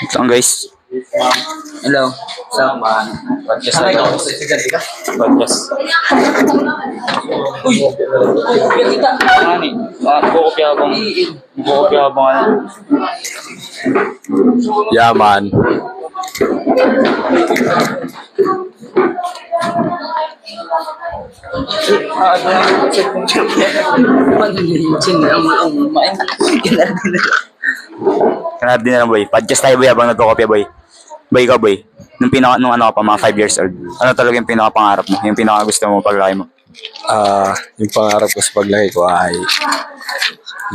So guys, hello. Sa podcast na ito. Podcast. Uy! Kita! Ano? Bukopya akong... Bukopya akong ano? Yaman. Kanad din na lang boy. Podcast tayo boy habang nagkokopya boy. Boy ka boy. Nung ano ka pa, mga 5 years old. Ano talaga yung pinaka-pangarap mo? Yung pinaka-gusto mo paglaki mo? Yung pangarap ko sa paglaki ko ay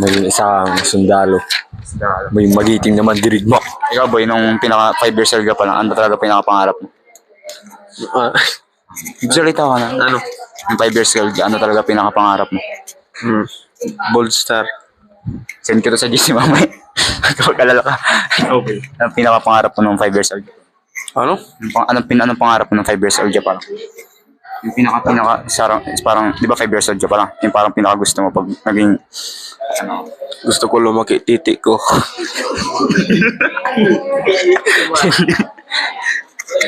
maging isang sundalo. May magiting naman dirigma. Ikaw boy, nung pinaka 5 years old ka pa lang, ano talaga pinaka-pangarap mo? Salita ka na. Ano? Yung 5 years old, ano talaga pinaka-pangarap mo? Bold Star. Send ko to sa GC mamaya. Kapag alala ka. Okay. Anong pinaka-pangarap mo nung 5 years old? Ano? Anong pangarap mo nung 5 years old ka pa lang? Yung parang, di ba 5 years old ka pa lang? Yung parang pinaka-gusto mo pag naging, ano? Gusto ko lumaki titi ko.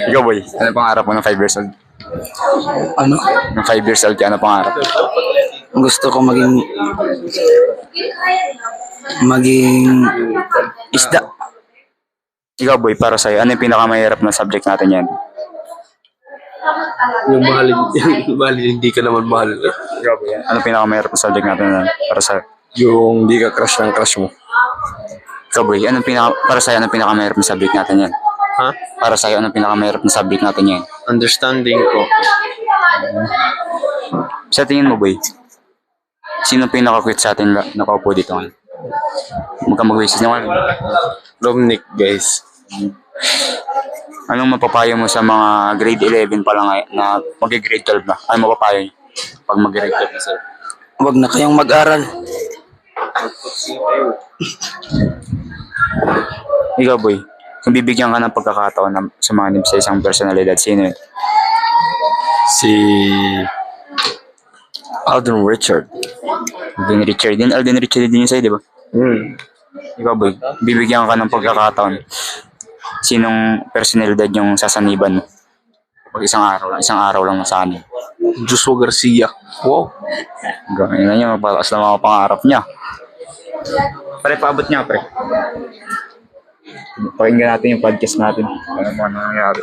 Ikaw boy, ano pangarap mo nung 5 years old? Ano? Nung 5 years old ka, ano pangarap? Gusto ko maging isda. Ikaw boy, para sa'yo, ano yung pinakamahirap na subject natin yan? Yung mahalin, hindi ka naman mahal. Ikaw boy, ano pinakamahirap na subject natin yan para sa'yo? Yung hindi ka crush ng crush mo. Ikaw boy, para sa'yo, anong pinakamahirap na subject natin yan? Ha? Para sa'yo, anong pinakamahirap na subject natin yan? Understanding ko. Sa tingin mo boy, sino pinaka-quit sa atin nakaupo dito ngayon? Huwag kang mag-waste naman. Dominic, guys. Anong mapapayo mo sa mga grade 11 pa lang na mag-grade 12 na? Ano mapapayo niyo pag mag-grade 12 na sir? Huwag na kayong mag-aral. Ikaw boy, kung bibigyan ka ng pagkakataon na sumanib sa isang personalidad, sino yun? Si Alden Richard. Alden Richard din yun sa'yo, di ba? Ikaw boy, bibigyan ka ng pagkakataon, sinong personalidad yung sasaniban mo? Pag isang araw lang nasanib. Joshua Garcia. Wow. Gawin na niya, mapalakas na mga pangarap niya. Pre, paabot niya, pre. Pakinggan natin yung podcast natin. Ano nangyari.